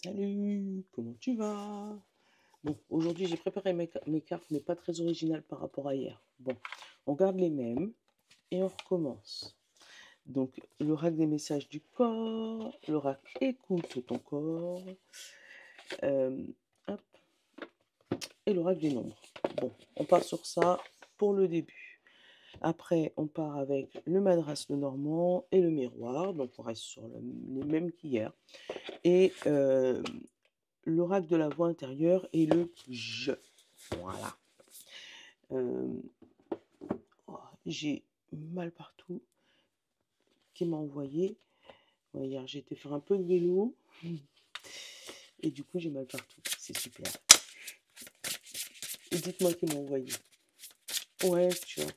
Salut, comment tu vas? Bon, aujourd'hui j'ai préparé mes cartes, mais pas très originales par rapport à hier. Bon, on garde les mêmes et on recommence. Donc, l'oracle des messages du corps, l'oracle écoute ton corps, euh, hop, et l'oracle des nombres. Bon, on part sur ça pour le début. Après, on part avec le madras, le normand et le miroir. Donc, on reste sur les mêmes qu'hier. Et l'oracle de la voix intérieure et le je. Voilà. Euh, oh, j'ai mal partout. Qui m'a envoyé. Ouais, hier, j'ai été faire un peu de vélo. Et du coup, j'ai mal partout. C'est super. Et dites-moi qui m'a envoyé. Ouais, tu vois.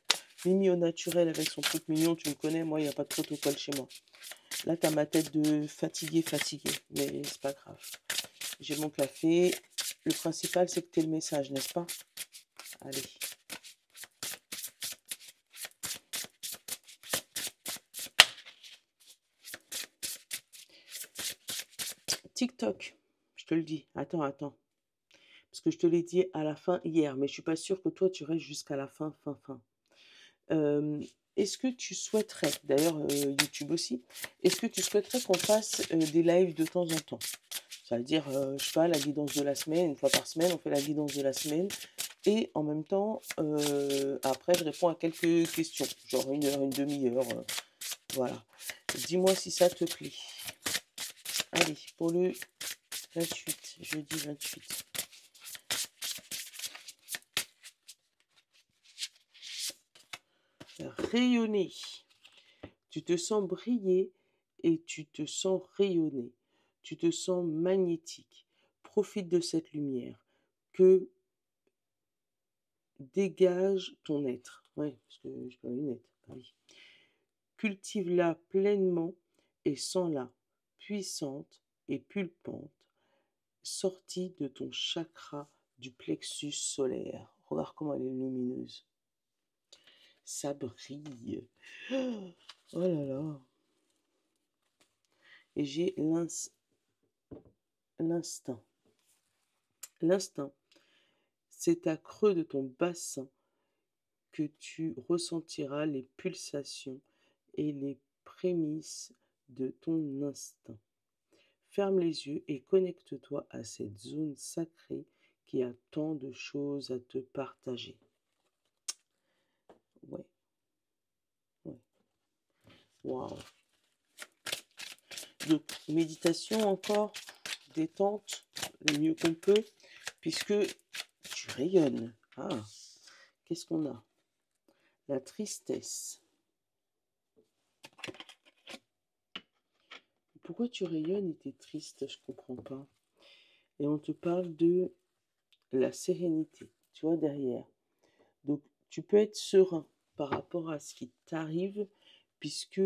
Mimi au naturel avec son truc mignon, tu me connais, moi, il n'y a pas de protocole chez moi. Là, t'as ma tête de fatigué. Mais c'est pas grave. J'ai mon café. Le principal, c'est que t'aies le message, n'est-ce pas? Allez. TikTok, je te le dis. Attends. Parce que je te l'ai dit à la fin hier, mais je suis pas sûre que toi, tu restes jusqu'à la fin. Euh, Est-ce que tu souhaiterais, d'ailleurs YouTube aussi, est-ce que tu souhaiterais qu'on fasse des lives de temps en temps? Ça veut dire, je sais pas, la guidance de la semaine, une fois par semaine, on fait la guidance de la semaine. Et en même temps, après, je réponds à quelques questions, genre une heure, une demi-heure. Voilà. Dis-moi si ça te plaît. Allez, pour le 28, jeudi 28. Rayonner. Tu te sens briller et tu te sens rayonner. Tu te sens magnétique. Profite de cette lumière que dégage ton être. Ouais, parce que je peux une être. Ah oui. Cultive-la pleinement et sens-la puissante et pulpante, sortie de ton chakra du plexus solaire. Regarde comment elle est lumineuse. Ça brille. Oh là là. Et j'ai l'instinct. L'instinct, c'est à creux de ton bassin que tu ressentiras les pulsations et les prémices de ton instinct. Ferme les yeux et connecte-toi à cette zone sacrée qui a tant de choses à te partager. Ouais. Waouh. Donc, méditation encore, détente, le mieux qu'on peut, puisque tu rayonnes. Ah, qu'est-ce qu'on a? La tristesse. Pourquoi tu rayonnes et t'es triste? Je comprends pas. Et on te parle de la sérénité, tu vois, derrière. Donc, tu peux être serein par rapport à ce qui t'arrive, puisque,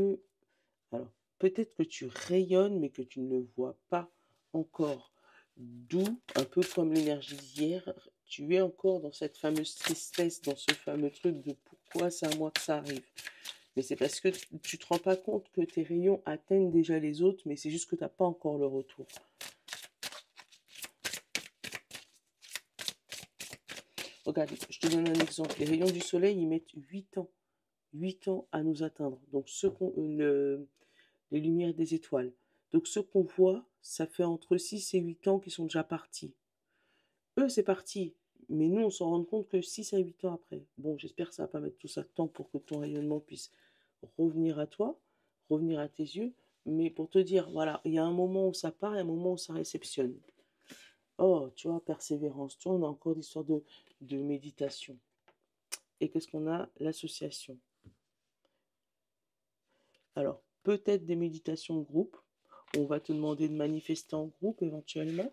alors, peut-être que tu rayonnes, mais que tu ne le vois pas encore. D'où, un peu comme l'énergie d'hier, tu es encore dans cette fameuse tristesse, dans ce fameux truc de pourquoi c'est à moi que ça arrive. Mais c'est parce que tu te rends pas compte que tes rayons atteignent déjà les autres, mais c'est juste que tu n'as pas encore le retour. Regarde, je te donne un exemple. Les rayons du soleil, ils mettent 8 ans à nous atteindre. Donc, les lumières des étoiles. Donc, ce qu'on voit, ça fait entre 6 et 8 ans qu'ils sont déjà partis. Eux, c'est parti. Mais nous, on s'en rend compte que 6 à 8 ans après. Bon, j'espère que ça va pas mettre tout ça de temps pour que ton rayonnement puisse revenir à toi, revenir à tes yeux. Mais pour te dire, voilà, il y a un moment où ça part et un moment où ça réceptionne. Oh, tu vois, persévérance. Tu vois, on a encore l'histoire de méditation. Et qu'est-ce qu'on a? L'association. Alors, peut-être des méditations de groupe. On va te demander de manifester en groupe éventuellement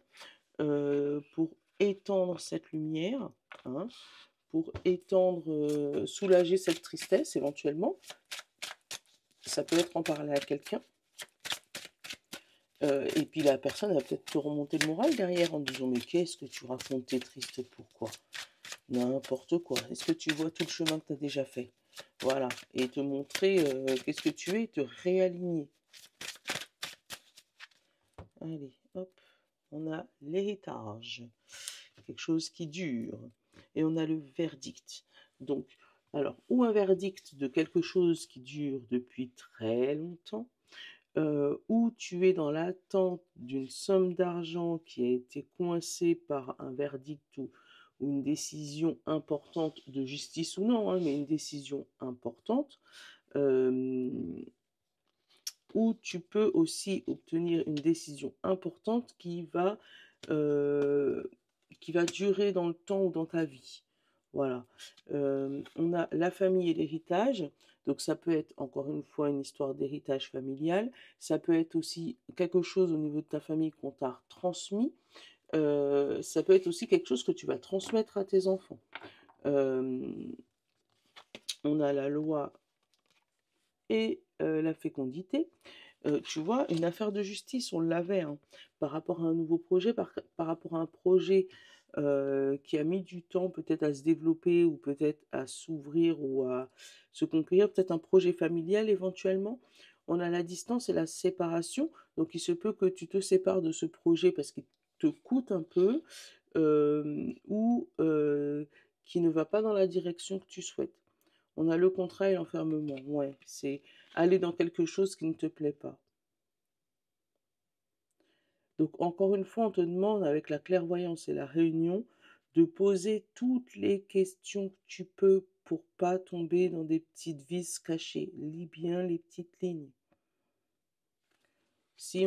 pour étendre cette lumière, hein, pour étendre, soulager cette tristesse éventuellement. Ça peut être en parler à quelqu'un. Et puis la personne va peut-être te remonter le moral derrière en disant mais qu'est-ce que tu racontes, t'es triste, pourquoi? N'importe quoi. Est-ce que tu vois tout le chemin que tu as déjà fait? Voilà. Et te montrer qu'est-ce que tu es, te réaligner. Allez, hop. on a l'héritage, quelque chose qui dure, et on a le verdict. Donc, alors, ou un verdict de quelque chose qui dure depuis très longtemps, ou tu es dans l'attente d'une somme d'argent qui a été coincée par un verdict ou une décision importante de justice ou non, hein, mais une décision importante, euh, ou tu peux aussi obtenir une décision importante euh, qui va durer dans le temps ou dans ta vie. Voilà. On a la famille et l'héritage. Donc ça peut être encore une fois une histoire d'héritage familial. Ça peut être aussi quelque chose au niveau de ta famille qu'on t'a transmis. Ça peut être aussi quelque chose que tu vas transmettre à tes enfants. Euh, on a la loi et la fécondité. Tu vois, une affaire de justice, on l'avait, hein, par rapport à un nouveau projet, par rapport à un projet qui a mis du temps peut-être à se développer ou peut-être à s'ouvrir ou à se conclure, peut-être un projet familial éventuellement. On a la distance et la séparation, donc il se peut que tu te sépares de ce projet parce qu'il te coûte un peu ou qui ne va pas dans la direction que tu souhaites. On a le contrat et l'enfermement. Ouais, c'est aller dans quelque chose qui ne te plaît pas. Donc, encore une fois, on te demande, avec la clairvoyance et la réunion, de poser toutes les questions que tu peux pour pas tomber dans des petites vis cachées. Lis bien les petites lignes. Si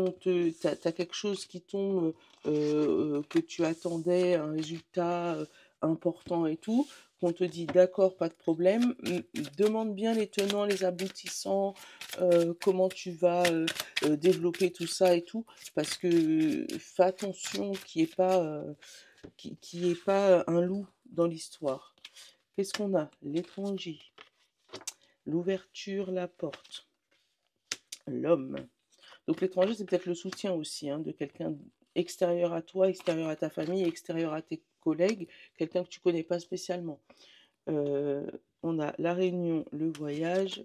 t'as quelque chose qui tombe, que tu attendais, un résultat important et tout, qu'on te dit d'accord, pas de problème, demande bien les tenants, les aboutissants, comment tu vas développer tout ça et tout, parce que fais attention qu'il n'y ait pas un loup dans l'histoire. Qu'est-ce qu'on a? L'étranger, l'ouverture, la porte, l'homme. Donc l'étranger, c'est peut-être le soutien aussi, hein, de quelqu'un extérieur à toi, extérieur à ta famille, extérieur à tes collègues, quelqu'un que tu connais pas spécialement. Euh, on a la réunion, le voyage,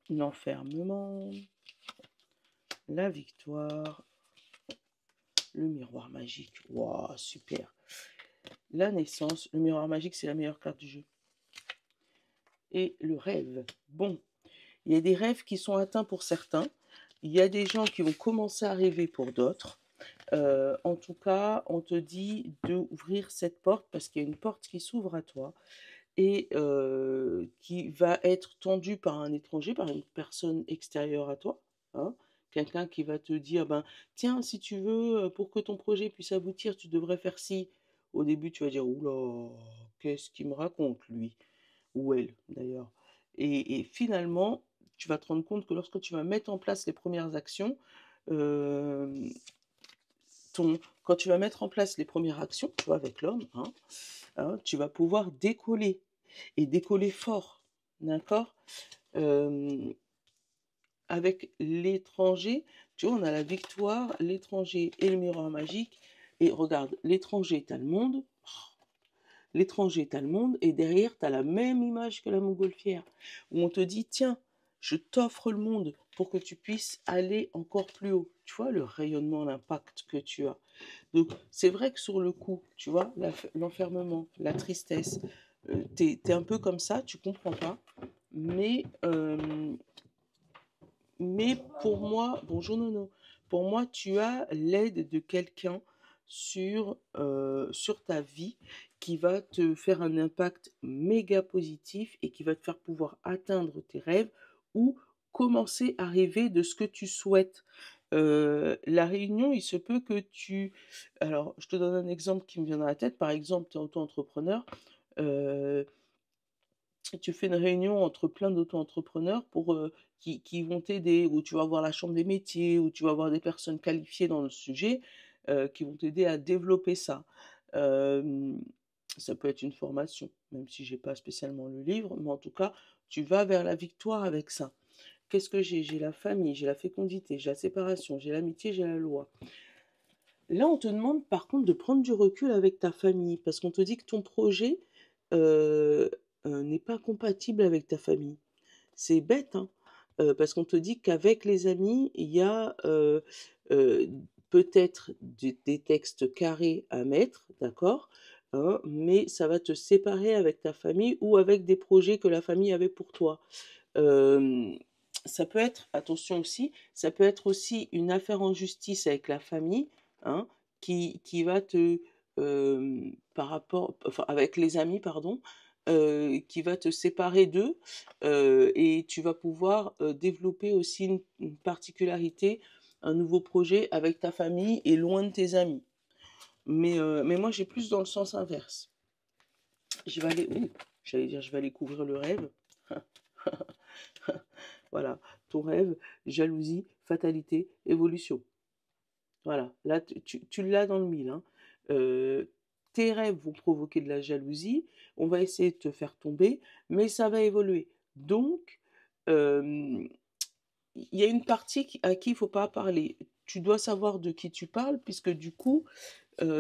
l'enfermement, la victoire, le miroir magique. Waouh, super. La naissance, le miroir magique, c'est la meilleure carte du jeu. Et le rêve. Bon, il y a des rêves qui sont atteints pour certains. Il y a des gens qui vont commencer à rêver pour d'autres. En tout cas, on te dit d'ouvrir cette porte parce qu'il y a une porte qui s'ouvre à toi et qui va être tendue par un étranger, par une personne extérieure à toi. Hein, quelqu'un qui va te dire, ben, tiens, si tu veux, pour que ton projet puisse aboutir, tu devrais faire ci. Au début, tu vas dire, oula, qu'est-ce qu'il me raconte, lui, ou elle, d'ailleurs. Et finalement, tu vas te rendre compte que lorsque tu vas mettre en place les premières actions, euh, quand tu vas mettre en place les premières actions, tu vois, avec l'homme, hein, tu vas pouvoir décoller et décoller fort, d'accord. Euh, Avec l'étranger, tu vois, on a la victoire, l'étranger et le miroir magique. Et regarde, l'étranger, t'as le monde. L'étranger, t'as le monde. Et derrière, t'as la même image que la montgolfière. Où on te dit, tiens, je t'offre le monde pour que tu puisses aller encore plus haut. Tu vois, le rayonnement, l'impact que tu as. Donc, c'est vrai que sur le coup, tu vois, l'enfermement, la tristesse, t'es un peu comme ça, tu comprends pas. Mais, euh, mais pour moi, bonjour Nono, pour moi, tu as l'aide de quelqu'un sur ta vie qui va te faire un impact méga positif et qui va te faire pouvoir atteindre tes rêves ou commencer à rêver de ce que tu souhaites. La réunion, il se peut que tu... Alors, je te donne un exemple qui me vient dans la tête. Par exemple, tu es auto-entrepreneur. euh, Tu fais une réunion entre plein d'auto-entrepreneurs qui vont t'aider, où tu vas voir la chambre des métiers, où tu vas voir des personnes qualifiées dans le sujet, qui vont t'aider à développer ça. Euh, Ça peut être une formation, même si j'ai pas spécialement le livre, mais en tout cas, tu vas vers la victoire avec ça. Qu'est-ce que j'ai? J'ai la famille, j'ai la fécondité, j'ai la séparation, j'ai l'amitié, j'ai la loi. Là, on te demande par contre de prendre du recul avec ta famille, parce qu'on te dit que ton projet euh, n'est pas compatible avec ta famille. C'est bête, hein, parce qu'on te dit qu'avec les amis, il y a euh, peut-être des textes carrés à mettre, d'accord? Hein, mais ça va te séparer avec ta famille ou avec des projets que la famille avait pour toi. Hem, Ça peut être, attention aussi, ça peut être aussi une affaire en justice avec la famille, hein, qui va te, par rapport enfin avec les amis pardon, qui va te séparer d'eux, et tu vas pouvoir, développer aussi une particularité, un nouveau projet avec ta famille et loin de tes amis. Mais moi j'ai plus dans le sens inverse. Je vais aller ouh, j'allais dire je vais aller couvrir le rêve. Voilà, ton rêve, jalousie, fatalité, évolution. Voilà, là tu l'as dans le mille, hein. Tes rêves vont provoquer de la jalousie, on va essayer de te faire tomber, mais ça va évoluer. Donc, hem, il y a une partie à qui il faut pas parler. Tu dois savoir de qui tu parles puisque du coup,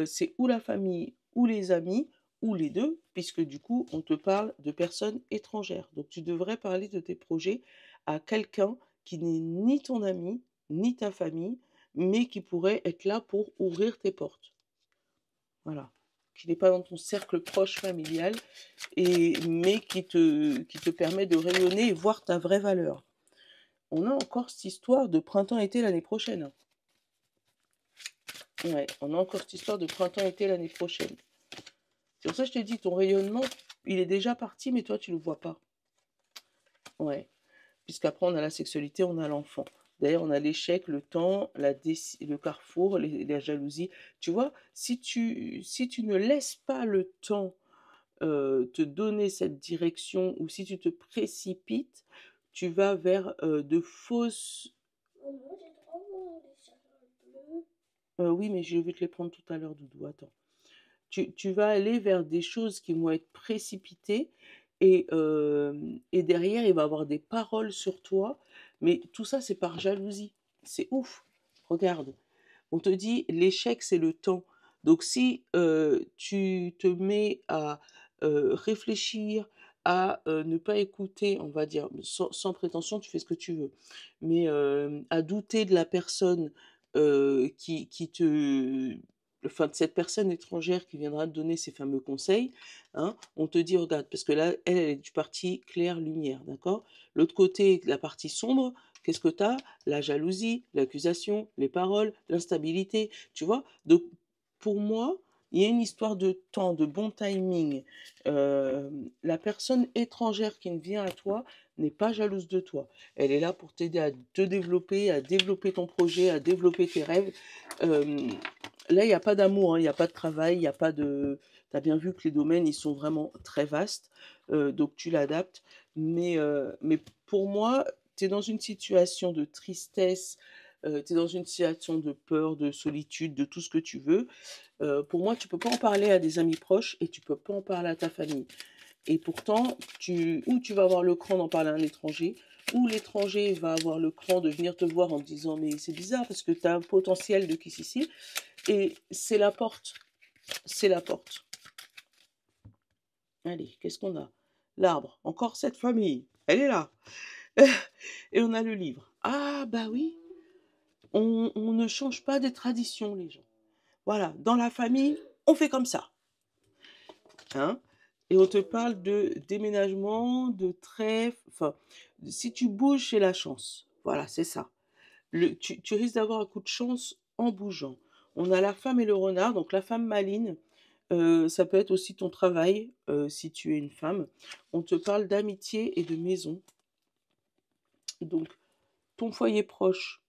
c'est ou la famille ou les amis ou les 2, puisque du coup, on te parle de personnes étrangères. Donc tu devrais parler de tes projets à quelqu'un qui n'est ni ton ami, ni ta famille, mais qui pourrait être là pour ouvrir tes portes. Voilà. Qui n'est pas dans ton cercle proche familial, mais qui te permet de rayonner et voir ta vraie valeur. On a encore cette histoire de printemps-été l'année prochaine, hein. Ouais, on a encore cette histoire de printemps-été l'année prochaine. C'est pour ça que je te dis, ton rayonnement, il est déjà parti, mais toi, tu ne le vois pas. Ouais. Puisqu'après, on a la sexualité, on a l'enfant. D'ailleurs, on a l'échec, le temps, le carrefour, la jalousie. Tu vois, si tu ne laisses pas le temps te donner cette direction, ou si tu te précipites, tu vas vers de fausses... oui, mais je vais te les prendre tout à l'heure, Doudou. Attends. Tu vas aller vers des choses qui vont être précipitées et derrière, il va y avoir des paroles sur toi, mais tout ça, c'est par jalousie. C'est ouf. Regarde, on te dit l'échec, c'est le temps. Donc si tu te mets à réfléchir, à ne pas écouter, on va dire, sans prétention, tu fais ce que tu veux, mais à douter de la personne qui te enfin de cette personne étrangère qui viendra te donner ces fameux conseils, hein, on te dit regarde, parce que là, elle est du parti clair, lumière, d'accord? L'autre côté, la partie sombre, qu'est-ce que tu as? La jalousie, l'accusation, les paroles, l'instabilité, tu vois? Donc, pour moi, il y a une histoire de temps, de bon timing. La personne étrangère qui vient à toi n'est pas jalouse de toi. Elle est là pour t'aider à développer ton projet, à développer tes rêves. Euh, Là, il n'y a pas d'amour, hein, il n'y a pas de travail, il n'y a pas de... Tu as bien vu que les domaines, ils sont vraiment très vastes, donc tu l'adaptes. Mais pour moi, tu es dans une situation de tristesse, tu es dans une situation de peur, de solitude, de tout ce que tu veux. Pour moi, tu peux pas en parler à des amis proches et tu peux pas en parler à ta famille. Et pourtant, ou tu vas avoir le cran d'en parler à un étranger, ou l'étranger va avoir le cran de venir te voir en te disant mais c'est bizarre parce que tu as un potentiel de kiss ici. Et c'est la porte. C'est la porte. Allez, qu'est-ce qu'on a? L'arbre. Encore cette famille. Elle est là. Et on a le livre. Ah bah oui. On ne change pas des traditions, les gens. Voilà. Dans la famille, on fait comme ça. Hein? Et on te parle de déménagement, de trêve. Enfin, si tu bouges, c'est la chance. Voilà, c'est ça. Tu risques d'avoir un coup de chance en bougeant. On a la femme et le renard. Donc la femme maline, ça peut être aussi ton travail, si tu es une femme. On te parle d'amitié et de maison. Donc ton foyer proche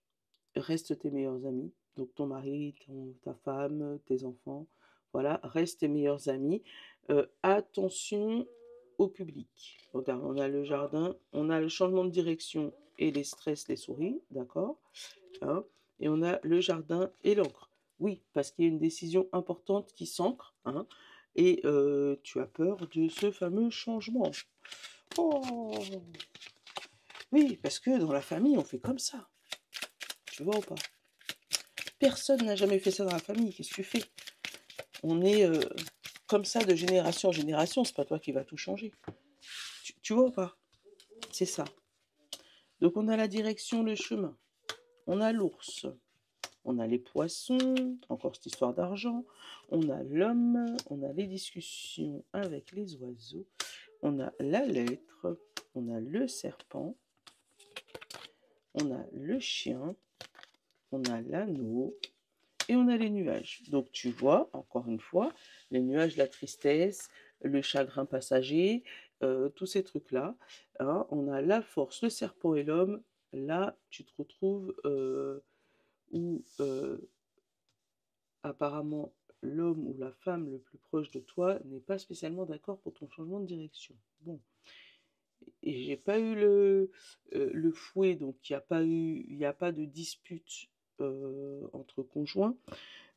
reste tes meilleurs amis. Donc ton mari, ta femme, tes enfants, voilà, restent tes meilleurs amis. Attention au public. Regarde, on a le jardin, on a le changement de direction et les stress, les souris, d'accord, hein, et on a le jardin et l'encre. Oui, parce qu'il y a une décision importante qui s'ancre, hein, et tu as peur de ce fameux changement. Oh, oui, parce que dans la famille, on fait comme ça. Tu vois ou pas? Personne n'a jamais fait ça dans la famille. Qu'est-ce que tu fais? On est comme ça de génération en génération. C'est pas toi qui vas tout changer. Tu vois ou pas? C'est ça. Donc on a la direction, le chemin. On a l'ours. On a les poissons, encore cette histoire d'argent. On a l'homme, on a les discussions avec les oiseaux. On a la lettre, on a le serpent, on a le chien, on a l'anneau et on a les nuages. Donc tu vois, encore une fois, les nuages, la tristesse, le chagrin passager, tous ces trucs-là. Hein, on a la force, le serpent et l'homme. Là, tu te retrouves où apparemment l'homme ou la femme le plus proche de toi n'est pas spécialement d'accord pour ton changement de direction. Bon, et j'ai pas eu le fouet, donc il y a pas de dispute entre conjoints.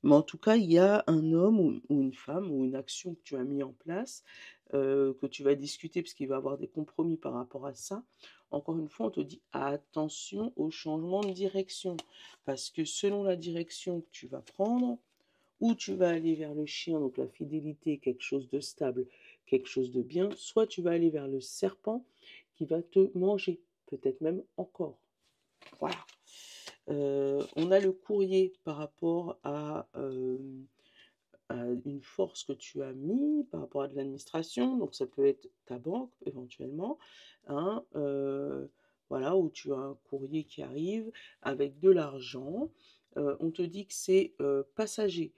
Mais en tout cas, il y a un homme ou une femme ou une action que tu as mis en place, que tu vas discuter parce qu'il va y avoir des compromis par rapport à ça. Encore une fois, on te dit attention au changement de direction, parce que selon la direction que tu vas prendre, ou tu vas aller vers le chien, donc la fidélité, quelque chose de stable, quelque chose de bien, soit tu vas aller vers le serpent qui va te manger, peut-être même encore. Voilà. On a le courrier par rapport à une force que tu as mis, par rapport à de l'administration, donc ça peut être ta banque éventuellement, hein, voilà, où tu as un courrier qui arrive avec de l'argent. On te dit que c'est passager.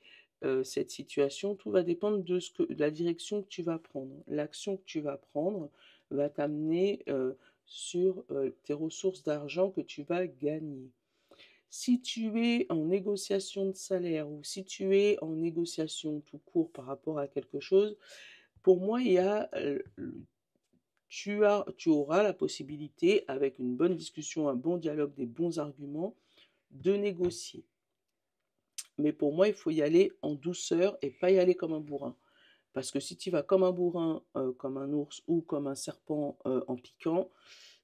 Cette situation, tout va dépendre de la direction que tu vas prendre. L'action que tu vas prendre va t'amener sur tes ressources d'argent que tu vas gagner. Si tu es en négociation de salaire ou si tu es en négociation tout court par rapport à quelque chose, pour moi, tu auras la possibilité, avec une bonne discussion, un bon dialogue, des bons arguments, de négocier. Mais pour moi, il faut y aller en douceur et pas y aller comme un bourrin. Parce que si tu vas comme un bourrin, comme un ours ou comme un serpent en piquant,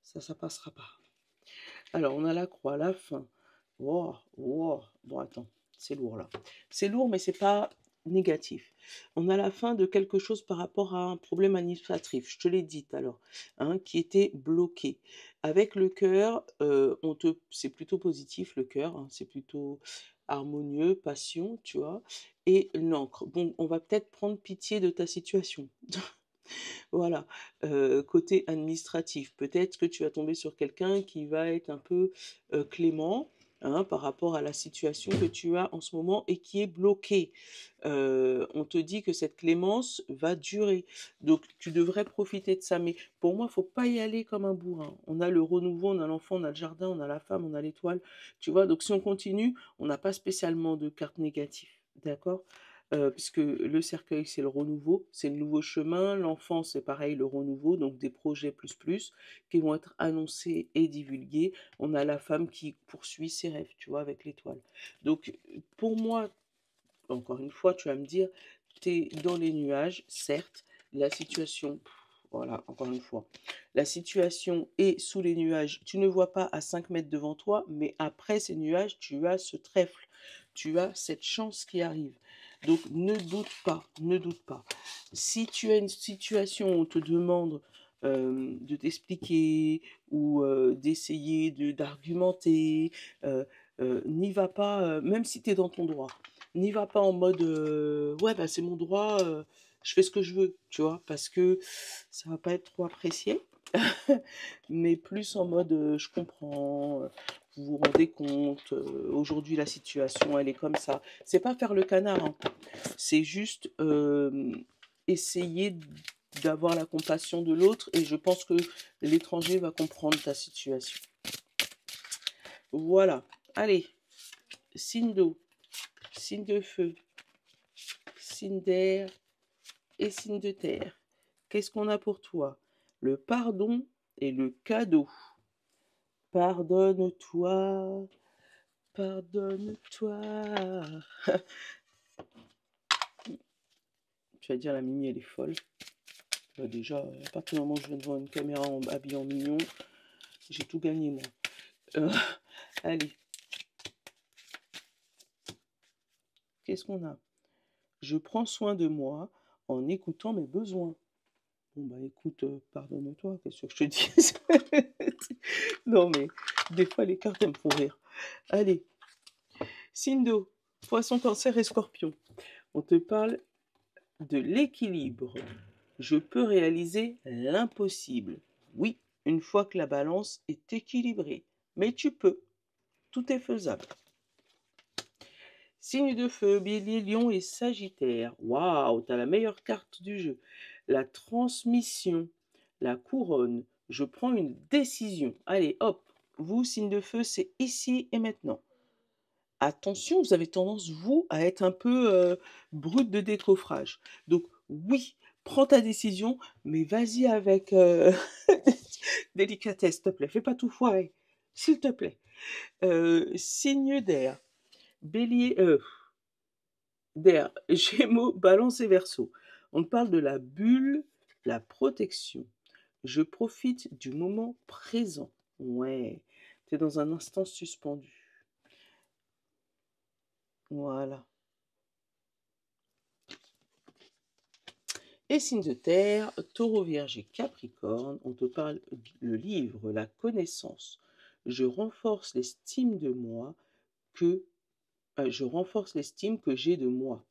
ça passera pas. Alors, on a la croix, la fin. Wow, wow. Bon, attends, c'est lourd là. C'est lourd, mais c'est pas négatif. On a la fin de quelque chose par rapport à un problème administratif, je te l'ai dit alors, hein, qui était bloqué. Avec le cœur, c'est plutôt positif le cœur, hein, c'est plutôt harmonieux, passion, tu vois. Et l'encre. Bon, on va peut-être prendre pitié de ta situation. Voilà, côté administratif, peut-être que tu vas tomber sur quelqu'un qui va être un peu, clément, hein, par rapport à la situation que tu as en ce moment et qui est bloquée. On te dit que cette clémence va durer, donc tu devrais profiter de ça. Mais pour moi, faut pas y aller comme un bourrin. On a le renouveau, on a l'enfant, on a le jardin, on a la femme, on a l'étoile, tu vois? Donc si on continue, on n'a pas spécialement de carte négative, d'accord? Puisque le cercueil, c'est le renouveau, c'est le nouveau chemin. L'enfant, c'est pareil, le renouveau, donc des projets plus plus qui vont être annoncés et divulgués. On a la femme qui poursuit ses rêves, tu vois, avec l'étoile. Donc, pour moi, encore une fois, tu vas me dire, tu es dans les nuages, certes, la situation, voilà, encore une fois, la situation est sous les nuages. Tu ne vois pas à 5 mètres devant toi, mais après ces nuages, tu as ce trèfle, tu as cette chance qui arrive. Donc ne doute pas, ne doute pas. Si tu as une situation où on te demande de t'expliquer ou d'essayer d'argumenter, n'y va pas, même si tu es dans ton droit. N'y va pas en mode ouais, bah c'est mon droit, je fais ce que je veux, tu vois, parce que ça va pas être trop apprécié. Mais plus en mode je comprends, vous vous rendez compte, aujourd'hui la situation elle est comme ça. C'est pas faire le canard, hein. C'est juste essayer d'avoir la compassion de l'autre et je pense que l'étranger va comprendre ta situation. Voilà. Allez, signe d'eau, signe de feu, signe d'air et signe de terre. Qu'est-ce qu'on a pour toi? Le pardon et le cadeau. Pardonne-toi, pardonne-toi. Tu vas dire la Mimi elle est folle. Bah déjà, à partir du moment où je viens devant une caméra habillée en mignon, j'ai tout gagné moi. Allez, qu'est-ce qu'on a? Je prends soin de moi en écoutant mes besoins. Bon bah écoute, pardonne-toi, qu'est-ce que je te dis? Non mais des fois les cartes elles me font rire. Allez, Signe d'eau, poisson, cancer et scorpion. On te parle de l'équilibre. Je peux réaliser l'impossible. Oui, une fois que la balance est équilibrée. Mais tu peux. Tout est faisable. Signe de feu, bélier, lion et sagittaire. Waouh, t'as la meilleure carte du jeu. La transmission, la couronne. Je prends une décision. Allez, hop. Vous, signe de feu, c'est ici et maintenant. Attention, vous avez tendance, vous, à être un peu brut de décoffrage. Donc, oui, prends ta décision, mais vas-y avec délicatesse, s'il te plaît. Fais pas tout foirer, s'il te plaît. Signe d'air, bélier, d'air, gémeaux, balance et verseau. On parle de la bulle, la protection. Je profite du moment présent. Ouais, tu es dans un instant suspendu. Voilà. Et signe de terre, taureau, vierge et capricorne, on te parle le livre, la connaissance. Je renforce l'estime de moi que je renforce l'estime que j'ai de moi.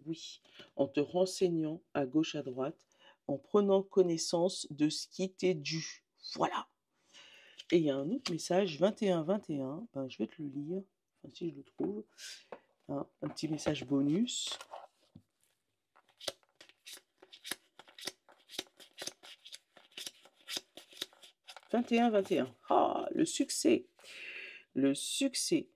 Oui, en te renseignant à gauche à droite, en prenant connaissance de ce qui t'est dû. Voilà. Et il y a un autre message, 21-21, ben, je vais te le lire, enfin, si je le trouve. Hein, un petit message bonus. 21-21. Ah, le succès. Le succès.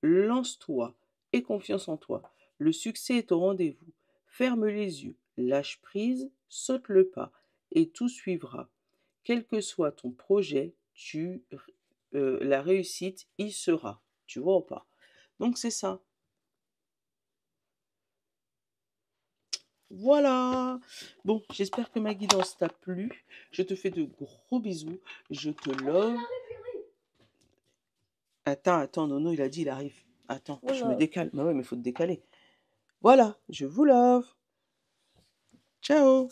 Lance-toi. Aie confiance en toi. Le succès est au rendez-vous. Ferme les yeux. Lâche prise. Saute le pas. Et tout suivra. Quel que soit ton projet, la réussite y sera. Tu vois ou pas? Donc c'est ça. Voilà. Bon, j'espère que ma guidance t'a plu. Je te fais de gros bisous. Je te love. Attends, Nono, il a dit, il arrive. Attends, je me décale. Bah ouais, mais il faut te décaler. Voilà, je vous love. Ciao.